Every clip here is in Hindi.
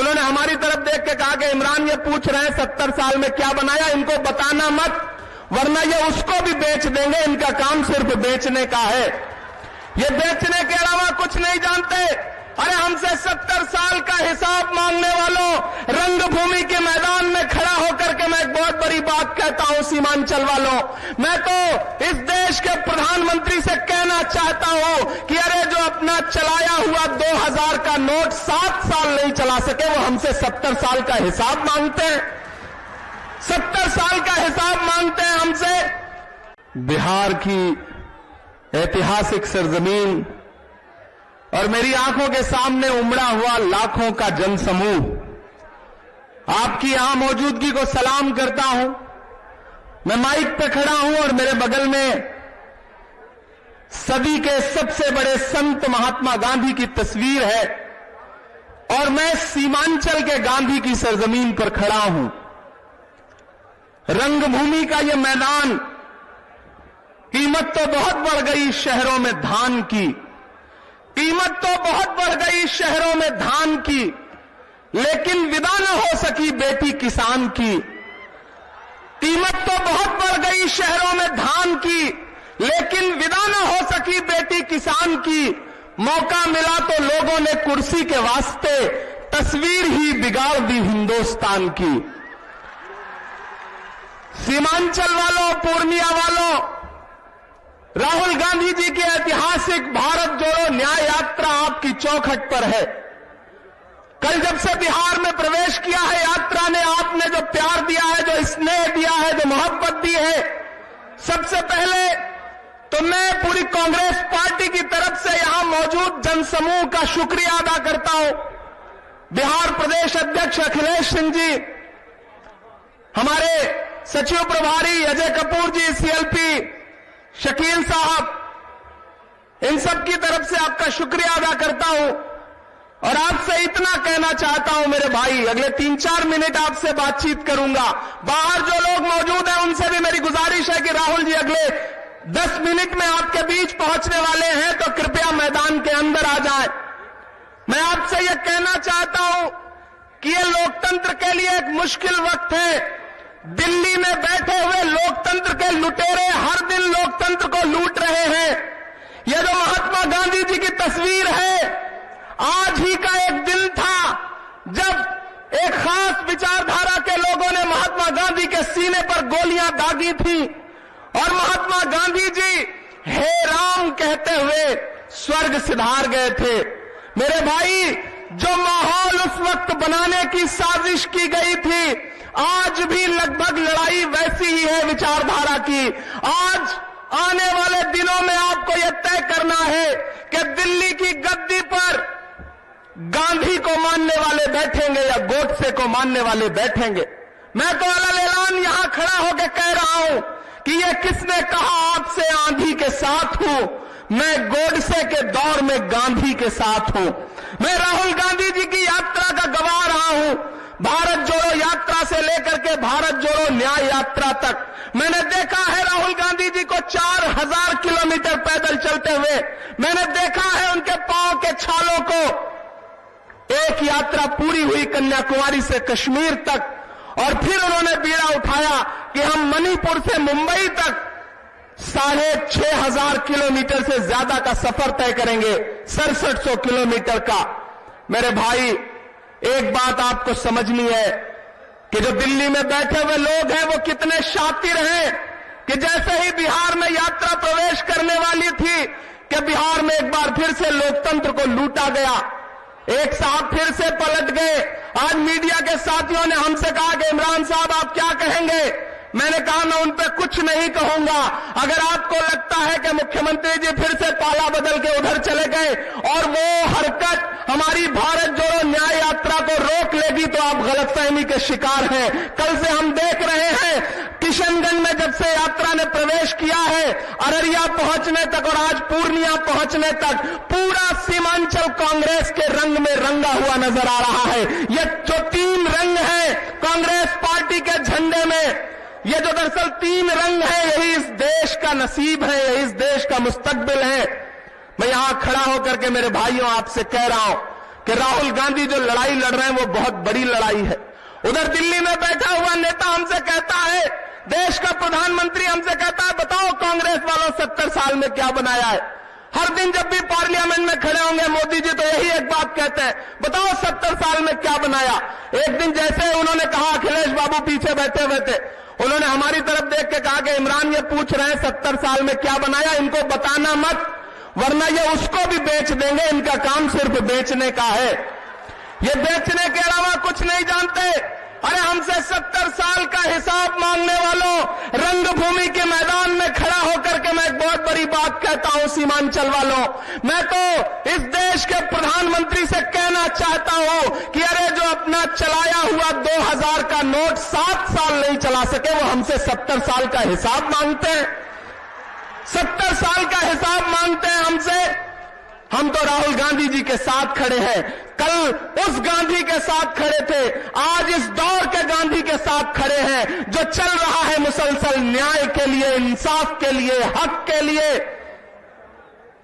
उन्होंने हमारी तरफ देख के कहा कि इमरान ये पूछ रहे हैं 70 साल में क्या बनाया, इनको बताना मत, वरना ये उसको भी बेच देंगे। इनका काम सिर्फ बेचने का है, ये बेचने के अलावा कुछ नहीं जानते। अरे हमसे 70 साल का हिसाब मांगने वालों, रंगभूमि के मैदान में खड़ा होकर के मैं एक बहुत बड़ी बात कहता हूं सीमांचल वालों, मैं तो इस देश के प्रधानमंत्री से कहना चाहता हूं कि अरे जो अपना चलाया हुआ 2000 का नोट 7 साल नहीं चला सके, वो हमसे 70 साल का हिसाब मांगते हैं, 70 साल का हिसाब मांगते हैं हमसे। बिहार की ऐतिहासिक सरजमीन और मेरी आंखों के सामने उमड़ा हुआ लाखों का जनसमूह, आपकी यहां मौजूदगी को सलाम करता हूं। मैं माइक पे खड़ा हूं और मेरे बगल में सदी के सबसे बड़े संत महात्मा गांधी की तस्वीर है और मैं सीमांचल के गांधी की सरजमीन पर खड़ा हूं। रंगभूमि का यह मैदान, कीमत तो बहुत बढ़ गई शहरों में धान की, कीमत तो बहुत बढ़ गई शहरों में धान की, लेकिन विदा न हो सकी बेटी किसान की। कीमत तो बहुत बढ़ गई शहरों में धान की, लेकिन विदा न हो सकी बेटी किसान की। मौका मिला तो लोगों ने कुर्सी के वास्ते तस्वीर ही बिगाड़ दी हिंदुस्तान की। सीमांचल वालों, पूर्णिया वालों, राहुल गांधी जी की ऐतिहासिक भारत जोड़ो न्याय यात्रा आपकी चौखट पर है। कल जब से बिहार में प्रवेश किया है यात्रा ने, आपने जो प्यार दिया है, जो स्नेह दिया है, जो मोहब्बत दी है, सबसे पहले तो मैं पूरी कांग्रेस पार्टी की तरफ से यहां मौजूद जनसमूह का शुक्रिया अदा करता हूं। बिहार प्रदेश अध्यक्ष अखिलेश सिंह जी, हमारे सचिव प्रभारी अजय कपूर जी, सीएलपी शकील साहब, इन सब की तरफ से आपका शुक्रिया अदा करता हूं और आपसे इतना कहना चाहता हूं मेरे भाई, अगले 3-4 मिनट आपसे बातचीत करूंगा। बाहर जो लोग मौजूद हैं उनसे भी मेरी गुजारिश है कि राहुल जी अगले 10 मिनट में आपके बीच पहुंचने वाले हैं, तो कृपया मैदान के अंदर आ जाए। मैं आपसे यह कहना चाहता हूं कि यह लोकतंत्र के लिए एक मुश्किल वक्त है। दिल्ली में बैठे हुए लोकतंत्र के लुटेरे हर दिन लोकतंत्र को लूट रहे हैं। यह जो महात्मा गांधी जी की तस्वीर है, आज ही का एक दिन था जब एक खास विचारधारा के लोगों ने महात्मा गांधी के सीने पर गोलियां दागी थी और महात्मा गांधी जी हे राम कहते हुए स्वर्ग सिधार गए थे। मेरे भाई, जो माहौल उस वक्त बनाने की साजिश की गई थी, आज भी लगभग लड़ाई वैसी ही है विचारधारा की। आज आने वाले दिनों में आपको यह तय करना है कि दिल्ली की गद्दी पर गांधी को मानने वाले बैठेंगे या गोडसे को मानने वाले बैठेंगे। मैं तो अलग ऐलान यहां खड़ा होकर कह रहा हूं कि यह किसने कहा आपसे आंधी के साथ हूं, मैं गोडसे के दौर में गांधी के साथ हूं। मैं राहुल गांधी जी की यात्रा का गवाह रहा हूं, भारत जोड़ो यात्रा से लेकर के भारत जोड़ो न्याय यात्रा तक। मैंने देखा है राहुल गांधी जी को 4000 किलोमीटर पैदल चलते हुए, मैंने देखा है उनके पांव के छालों को। एक यात्रा पूरी हुई कन्याकुमारी से कश्मीर तक और फिर उन्होंने बीड़ा उठाया कि हम मणिपुर से मुंबई तक 6500 किलोमीटर से ज्यादा का सफर तय करेंगे, 6700 किलोमीटर का। मेरे भाई, एक बात आपको समझनी है कि जो दिल्ली में बैठे हुए लोग हैं वो कितने शातिर हैं कि जैसे ही बिहार में यात्रा प्रवेश करने वाली थी कि बिहार में एक बार फिर से लोकतंत्र को लूटा गया। एक साहब फिर से पलट गए। आज मीडिया के साथियों ने हमसे कहा कि इमरान साहब आप क्या कहेंगे। मैंने कहा मैं उन पर कुछ नहीं कहूंगा। अगर आपको लगता है कि मुख्यमंत्री जी फिर से पाला बदल के उधर चले गए और वो हरकत हमारी भारत जोड़ो न्याय यात्रा को रोक लेगी, तो आप गलतफहमी के शिकार हैं। कल से हम देख रहे हैं किशनगंज में जब से यात्रा ने प्रवेश किया है, अररिया पहुंचने तक और आज पूर्णिया पहुंचने तक पूरा सीमांचल कांग्रेस के रंग में रंगा हुआ नजर आ रहा है। ये जो 3 रंग है कांग्रेस पार्टी के झंडे में, ये जो दरअसल 3 रंग है, यही इस देश का नसीब है, यही इस देश का मुस्तकबिल है। मैं यहां खड़ा होकर के मेरे भाइयों आपसे कह रहा हूं, कि राहुल गांधी जो लड़ाई लड़ रहे हैं वो बहुत बड़ी लड़ाई है। उधर दिल्ली में बैठा हुआ नेता हमसे कहता है, देश का प्रधानमंत्री हमसे कहता है, बताओ कांग्रेस वालों 70 साल में क्या बनाया है। हर दिन जब भी पार्लियामेंट में खड़े होंगे मोदी जी तो यही एक बात कहते हैं, बताओ 70 साल में क्या बनाया। एक दिन जैसे उन्होंने कहा, अखिलेश बाबू पीछे बैठे हुए थे, उन्होंने हमारी तरफ देख के कहा कि इमरान ये पूछ रहे हैं 70 साल में क्या बनाया, इनको बताना मत वरना ये उसको भी बेच देंगे, इनका काम सिर्फ बेचने का है, ये बेचने के अलावा कुछ नहीं जानते। अरे हमसे 70 साल का हिसाब मांगने वालों, रंगभूमि के मैदान में खड़ा होकर के मैं एक बहुत बड़ी बात कहता हूं सीमांचल वालों, मैं तो इस देश के प्रधानमंत्री से कहना चाहता हूं कि अरे जो अपना चलाया हुआ 2000 का नोट 7 साल नहीं चला सके वो हमसे 70 साल का हिसाब मांगते हैं, 70 साल का हिसाब मांगते हैं हमसे। हम तो राहुल गांधी जी के साथ खड़े हैं, कल उस गांधी के साथ खड़े थे, आज इस दौर के गांधी के साथ खड़े हैं जो चल रहा है मुसलसल न्याय के लिए, इंसाफ के लिए, हक के लिए।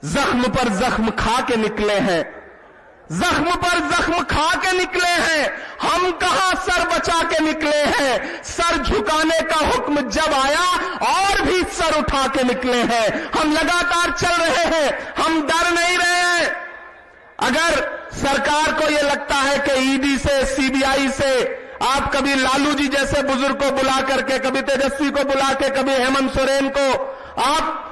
जख्म पर जख्म खा के निकले हैं, जख्म पर जख्म खा के निकले हैं, हम कहां सर बचा के निकले हैं। सर झुकाने का हुक्म जब आया और भी सर उठा के निकले हैं। हम लगातार चल रहे हैं, हम डर नहीं रहे हैं। अगर सरकार को यह लगता है कि ईडी से, सीबीआई से आप कभी लालू जी जैसे बुजुर्ग को बुला करके, कभी तेजस्वी को बुला के, कभी हेमंत सोरेन को आप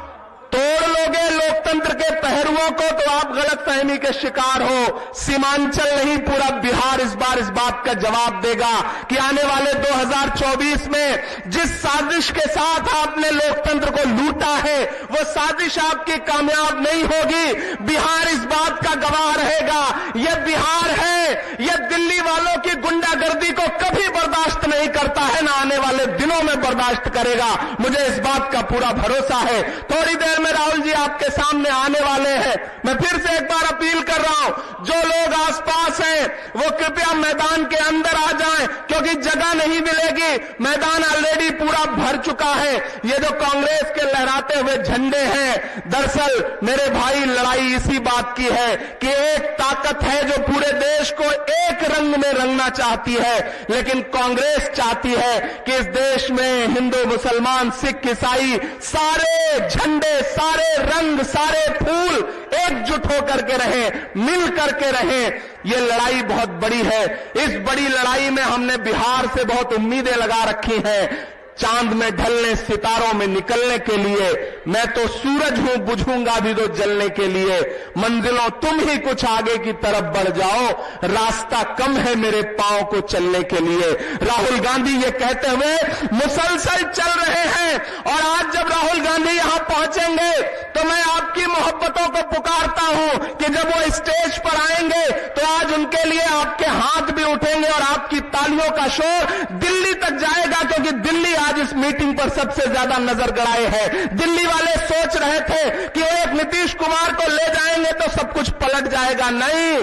तोड़ लोगे लोकतंत्र के पहरुओं को, तो आप गलतफहमी के शिकार हो। सीमांचल नहीं, पूरा बिहार इस बार इस बात का जवाब देगा कि आने वाले 2024 में जिस साजिश के साथ आपने लोकतंत्र को लूटा है वो साजिश आपकी कामयाब नहीं होगी। बिहार इस बात का गवाह रहेगा। यह बिहार है, यह दिल्ली वालों की गुंडागर्दी को कभी बर्दाश्त नहीं करता है, ना आने वाले दिनों में बर्दाश्त करेगा। मुझे इस बात का पूरा भरोसा है। थोड़ी देर में राहुल जी आपके सामने आने वाले हैं। मैं फिर से एक बार अपील कर रहा हूं, जो लोग आसपास हैं वो कृपया मैदान के अंदर आ जाएं, क्योंकि जगह नहीं मिलेगी। मैदान ऑलरेडी पूरा भर चुका है। ये जो कांग्रेस के लहराते हुए झंडे हैं, दरअसल मेरे भाई लड़ाई इसी बात की है कि एक ताकत है जो पूरे देश को एक रंग में रंगना चाहती है, लेकिन कांग्रेस चाहती है कि इस देश में हिंदू, मुसलमान, सिख, ईसाई सारे झंडे, सारे रंग, सारे फूल एकजुट होकर के रहें, मिल करके रहें। ये लड़ाई बहुत बड़ी है। इस बड़ी लड़ाई में हमने बिहार से बहुत उम्मीदें लगा रखी हैं। चांद में ढलने, सितारों में निकलने के लिए मैं तो सूरज हूं, बुझूंगा भी तो जलने के लिए। मंजिलों तुम ही कुछ आगे की तरफ बढ़ जाओ, रास्ता कम है मेरे पांव को चलने के लिए। राहुल गांधी ये कहते हुए मुसलसल चल रहे हैं, और आज जब राहुल गांधी यहां पहुंचेंगे तो मैं आपकी मोहब्बतों को पुकारता हूं कि जब वो स्टेज पर आएंगे तो आज उनके लिए आपके हाथ भी उठेंगे और आपकी तालियों का शोर दिल्ली तक जाएगा, क्योंकि दिल्ली आज इस मीटिंग पर सबसे ज्यादा नजर गड़ाए है। दिल्ली वाले सोच रहे थे कि वो एक नीतीश कुमार को ले जाएंगे तो सब कुछ पलट जाएगा। नहीं,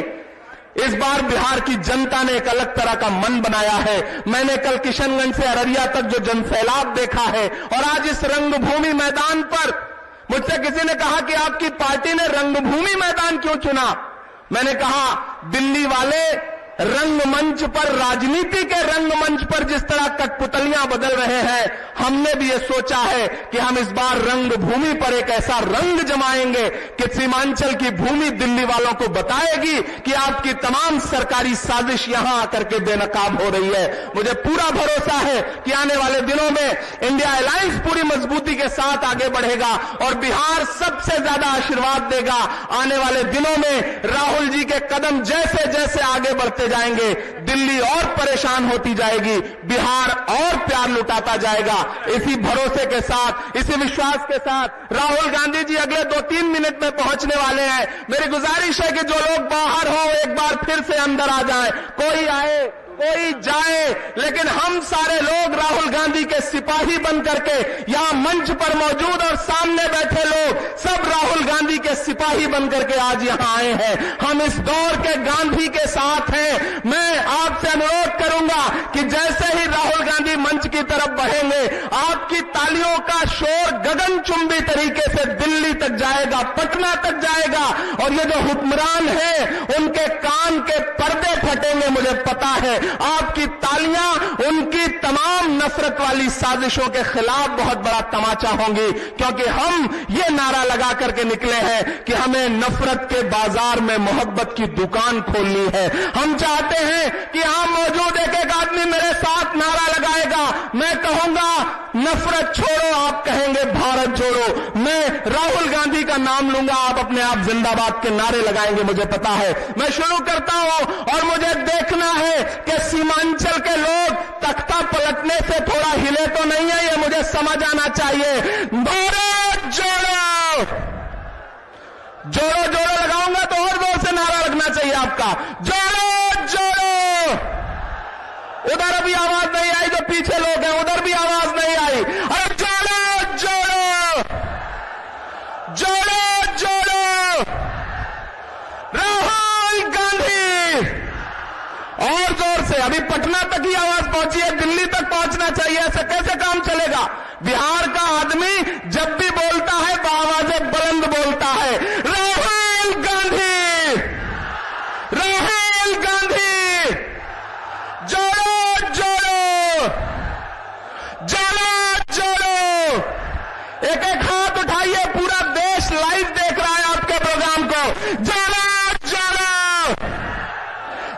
इस बार बिहार की जनता ने एक अलग तरह का मन बनाया है। मैंने कल किशनगंज से अररिया तक जो जनसैलाब देखा है, और आज इस रंगभूमि मैदान पर मुझसे किसी ने कहा कि आपकी पार्टी ने रंगभूमि मैदान क्यों चुना। मैंने कहा दिल्ली वाले रंगमंच पर, राजनीति के रंगमंच पर जिस तरह कठपुतलियां बदल रहे हैं, हमने भी ये सोचा है कि हम इस बार रंगभूमि पर एक ऐसा रंग जमाएंगे कि सीमांचल की भूमि दिल्ली वालों को बताएगी कि आपकी तमाम सरकारी साजिश यहां आकर के बेनकाब हो रही है। मुझे पूरा भरोसा है कि आने वाले दिनों में इंडिया अलायंस पूरी मजबूती के साथ आगे बढ़ेगा और बिहार सबसे ज्यादा आशीर्वाद देगा। आने वाले दिनों में राहुल जी के कदम जैसे जैसे आगे बढ़ते जाएंगे, दिल्ली और परेशान होती जाएगी, बिहार और प्यार लुटाता जाएगा। इसी भरोसे के साथ, इसी विश्वास के साथ राहुल गांधी जी अगले 2-3 मिनट में पहुंचने वाले हैं। मेरी गुजारिश है कि जो लोग बाहर हो एक बार फिर से अंदर आ जाएं। कोई आए कोई जाए, लेकिन हम सारे लोग राहुल गांधी के सिपाही बन करके यहां मंच पर मौजूद और सामने बैठे लोग सब राहुल गांधी के सिपाही बन करके आज यहां आए हैं। हम इस दौर के गांधी के साथ हैं। मैं आपसे अनुरोध करूंगा कि जैसे ही राहुल गांधी मंच की तरफ बढ़ेंगे, आपकी तालियों का शोर गगनचुंबी तरीके से दिल्ली तक जाएगा, पटना तक जाएगा, और ये जो हुक्मरान हैं उनके कान के पर्दे फटेंगे। मुझे पता है आपकी तालियां उनकी तमाम नफरत वाली साजिशों के खिलाफ बहुत बड़ा तमाचा होंगी, क्योंकि हम ये नारा लगा करके निकले हैं कि हमें नफरत के बाजार में मोहब्बत की दुकान खोलनी है। हम चाहते हैं कि यहां मौजूद एक एक आदमी मेरे साथ नारा लगाएगा। मैं कहूंगा नफरत छोड़ो, आप कहेंगे भारत जोड़ो। मैं राहुल गांधी का नाम लूंगा, आप अपने आप जिंदाबाद के नारे लगाएंगे, मुझे पता है। मैं शुरू करता हूं, और मुझे देखना है कि सीमांचल के लोग तख्ता पलटने से थोड़ा हिले तो नहीं है, ये मुझे समझ आना चाहिए। भारत जोड़ो, जोड़ो जोड़ो लगाऊंगा तो और जोर से नारा लगना चाहिए आपका, जोड़ो जोड़ो। उधर अभी आवाज नहीं आई, जो पीछे लोग हैं उधर भी आवाज नहीं आई। अरे जोड़ो जोड़ो, जोड़ो जोड़ो राहुल गांधी, और जोर से। अभी पटना तक ही आवाज पहुंची है, दिल्ली तक पहुंचना चाहिए। ऐसे कैसे काम चलेगा? बिहार का आदमी जब भी बोलता है तो आवाजें बुलंद बोलता है। राहुल गांधी, राहुल गांधी, जोड़ो जोड़ो, जोड़ो जोड़ो। एक एक हाथ उठाइए, पूरा देश लाइव देख रहा है आपके प्रोग्राम को। जोड़ो जोड़ो,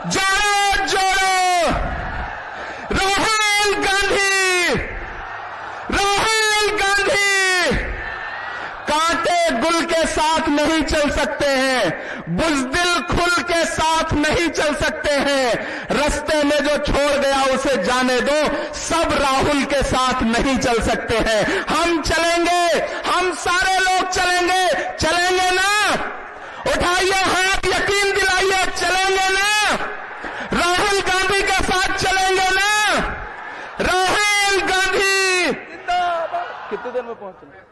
जोड़ो जोड़ो राहुल गांधी, राहुल गांधी। कांटे गुल के साथ नहीं चल सकते हैं, बुज़दिल खुल के साथ नहीं चल सकते हैं। रास्ते में जो छोड़ गया उसे जाने दो, सब राहुल के साथ नहीं चल सकते हैं। हम चलेंगे, हम सारे लोग चलेंगे, चलेंगे ना? उठाइए हाथ, यकीन दिलाइए, चलेंगे ना? राहुल गांधी के साथ चलेंगे ना? राहुल गांधी कितने देर में पहुंचे?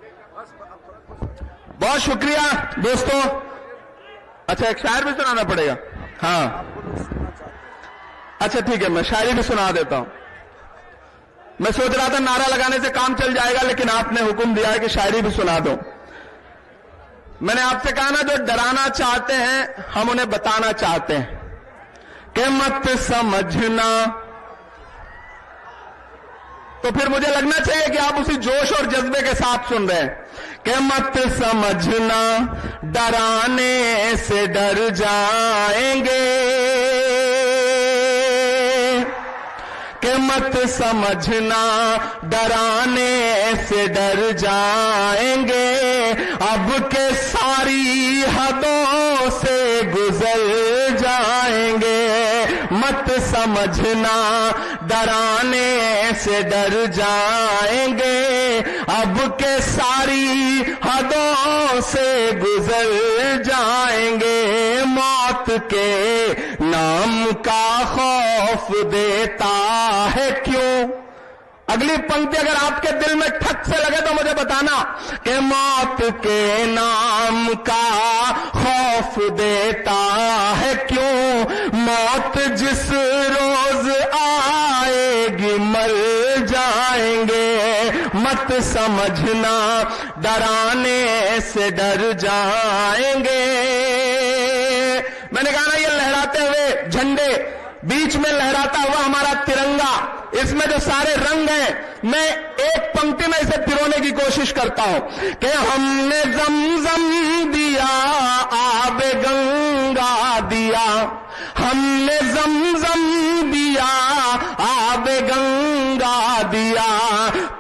बहुत शुक्रिया दोस्तों। अच्छा, एक शायर भी सुनाना पड़ेगा? हाँ, अच्छा ठीक है, मैं शायरी भी सुना देता हूं। मैं सोच रहा था नारा लगाने से काम चल जाएगा, लेकिन आपने हुक्म दिया है कि शायरी भी सुना दो। मैंने आपसे कहा ना, जो डराना चाहते हैं हम उन्हें बताना चाहते हैं कि मत समझना, तो फिर मुझे लगना चाहिए कि आप उसी जोश और जज्बे के साथ सुन रहे हैं कि मत समझना, डराने से डर जाएंगे, कि मत समझना, डराने से डर जाएंगे, अब के सारी हदों से गुजर जाएंगे। मत समझना, डराने से डर जाएंगे, अब के सारी हदों से गुजर जाएंगे। मौत के नाम का खौफ देता है क्यों? अगली पंक्ति अगर आपके दिल में ठक से लगे तो मुझे बताना कि मौत के नाम का खौफ देता है क्यों? मौत जिस रोज आएगी मर जाएंगे। मत समझना, डराने से डर जाएंगे। मैंने कहा ना, ये लहराते हुए झंडे, बीच में लहराता हुआ हमारा तिरंगा, इसमें जो सारे रंग हैं, मैं एक पंक्ति में इसे पिरोने की कोशिश करता हूं कि हमने ज़मज़म दिया, आबे गंगा दिया, हमने ज़मज़म दिया, आबे गंगा दिया,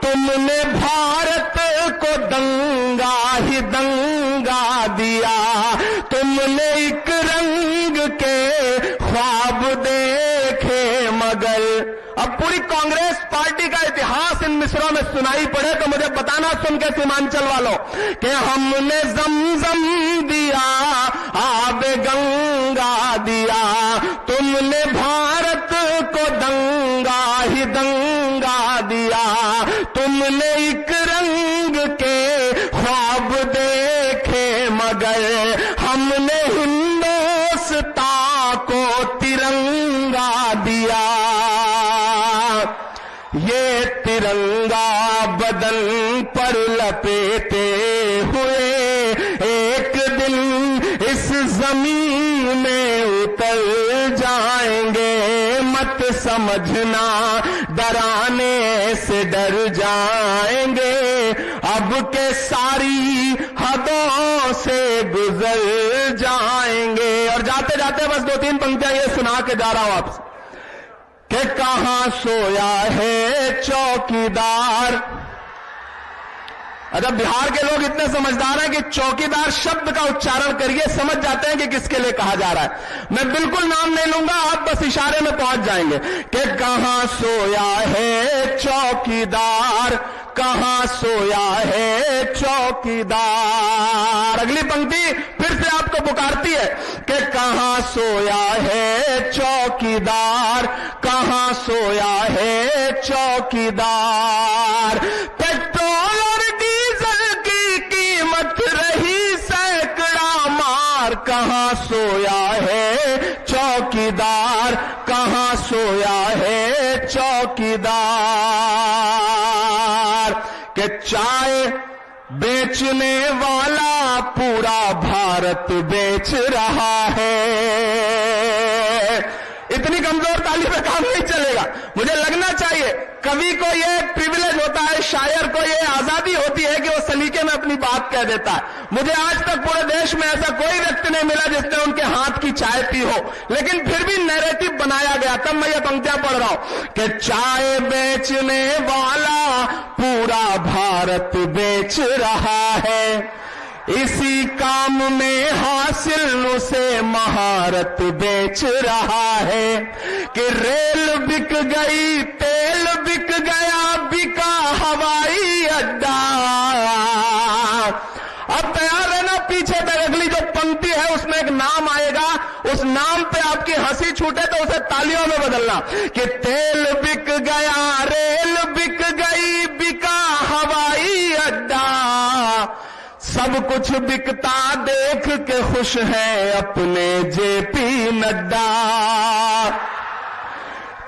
तुमने भारत को दंगा ही दंगा दिया, तुमने एक रंग के ख्वाब देखे मगर। अब पूरी कांग्रेस पार्टी का इतिहास इन मिसरों में सुनाई पड़े तो मुझे बताना, सुन के सीमांचल वालों, कि हमने ज़मज़म दिया, आबे गंगा दिया, तुमने भारत को दंगा ही दंगा दिया, तुमने एक रंग के ख्वाब देखे मगर, हमने हिंदुस्तान को तिरंगा दिया। ये तिरंगा बदन पर लपेटे हुए एक दिन इस जमीन में उतर जाएंगे। मत समझना डराने से डर जाएंगे, अब के सारी हदों से गुजर जाएंगे। और जाते जाते बस 2-3 पंक्तियां ये सुना के जा रहा हूं आपसे कि कहां सोया है चौकीदार। अच्छा, बिहार के लोग इतने समझदार हैं कि चौकीदार शब्द का उच्चारण करिए समझ जाते हैं कि किसके लिए कहा जा रहा है। मैं बिल्कुल नाम नहीं लूंगा, आप बस इशारे में पहुंच जाएंगे कि कहां सोया है चौकीदार, कहां सोया है चौकीदार। अगली पंक्ति फिर से आपको पुकारती है कि कहां सोया है चौकीदार, कहां सोया है चौकीदार। पेट्रोल और डीजल की कीमत रही सैकड़ा मार, कहां सोया है चौकीदार, कहां सोया है चौकीदार। कि चाय बेचने वाला पूरा भारत बेच रहा है। इतनी कमजोर ताली पे काम नहीं चलेगा। मुझे लगना चाहिए कवि को ये प्रिविलेज होता है, शायर को ये आजादी होती है कि वो सलीके में अपनी बात कह देता है। मुझे आज तक पूरे देश में ऐसा कोई व्यक्ति नहीं मिला जिसने उनके हाथ की चाय पी हो, लेकिन फिर भी नैरेटिव बनाया गया। तब मैं ये पंक्तियां पढ़ रहा हूं कि चाय बेचने वाला पूरा भारत बेच रहा है, इसी काम में हासिल उसे महारत बेच रहा है। कि रेल बिक गई, तेल बिक गया, बिका हवाई अड्डा। अब तैयार रहना, पीछे तक अगली जो पंक्ति है उसमें एक नाम आएगा, उस नाम पे आपकी हंसी छूटे तो उसे तालियों में बदलना। कि तेल बिक गया, रेल बिक गई, बिका हवाई अड्डा, सब कुछ बिकता देख के खुश है अपने जेपी नड्डा।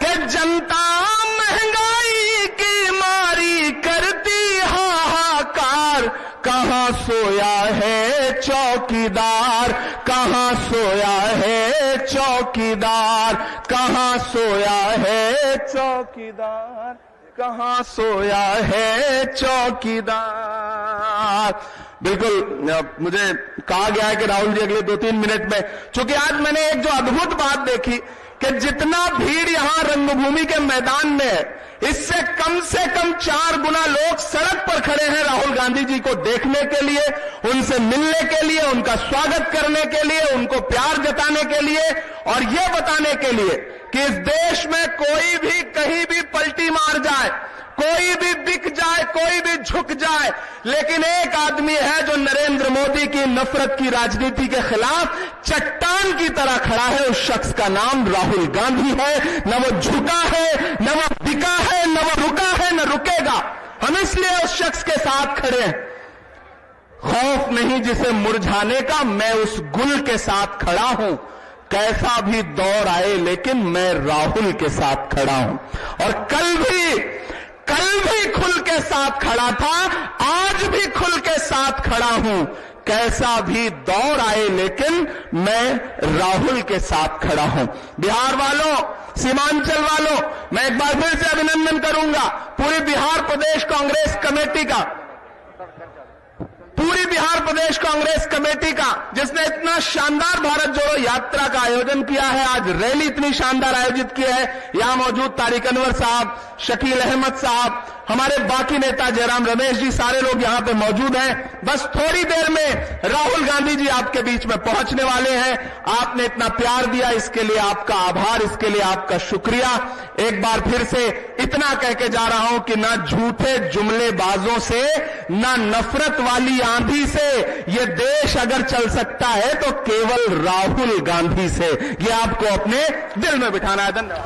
कि जनता महंगाई की मारी करती हाहाकार, कहां सोया है चौकीदार, कहां सोया है चौकीदार, कहां सोया है चौकीदार, कहां सोया है चौकीदार। बिल्कुल मुझे कहा गया है कि राहुल जी अगले 2-3 मिनट में, चूंकि आज मैंने एक जो अद्भुत बात देखी कि जितना भीड़ यहां रंगभूमि के मैदान में है, इससे कम से कम 4 गुना लोग सड़क पर खड़े हैं राहुल गांधी जी को देखने के लिए, उनसे मिलने के लिए, उनका स्वागत करने के लिए, उनको प्यार जताने के लिए और यह बताने के लिए कि इस देश में कोई भी कहीं भी पलटी मार जाए, कोई भी बिक जाए, कोई भी झुक जाए, लेकिन एक आदमी है जो नरेंद्र मोदी की नफरत की राजनीति के खिलाफ चट्टान की तरह खड़ा है। उस शख्स का नाम राहुल गांधी है। न वो झुका है, न वो बिका है, न वो रुका है, न रुकेगा। हम इसलिए उस शख्स के साथ खड़े हैं। खौफ नहीं जिसे मुरझाने का, मैं उस गुल के साथ खड़ा हूं। कैसा भी दौर आए लेकिन मैं राहुल के साथ खड़ा हूं। और कल भी खुल के साथ खड़ा था, आज भी खुल के साथ खड़ा हूं। कैसा भी दौर आए लेकिन मैं राहुल के साथ खड़ा हूं। बिहार वालों, सीमांचल वालों, मैं एक बार फिर से अभिनंदन करूंगा पूरी बिहार प्रदेश कांग्रेस कमेटी का, पूरी बिहार प्रदेश कांग्रेस कमेटी का, जिसने इतना शानदार भारत जोड़ो यात्रा का आयोजन किया है। आज रैली इतनी शानदार आयोजित की है। यहां मौजूद तारिक अनवर साहब, शकील अहमद साहब, हमारे बाकी नेता जयराम रमेश जी, सारे लोग यहां पे मौजूद हैं। बस थोड़ी देर में राहुल गांधी जी आपके बीच में पहुंचने वाले हैं। आपने इतना प्यार दिया, इसके लिए आपका आभार, इसके लिए आपका शुक्रिया। एक बार फिर से इतना कह के जा रहा हूं कि ना झूठे जुमलेबाजों से, ना नफरत वाली आंधी से ये देश अगर चल सकता है तो केवल राहुल गांधी से। ये आपको अपने दिल में बिठाना है। धन्यवाद।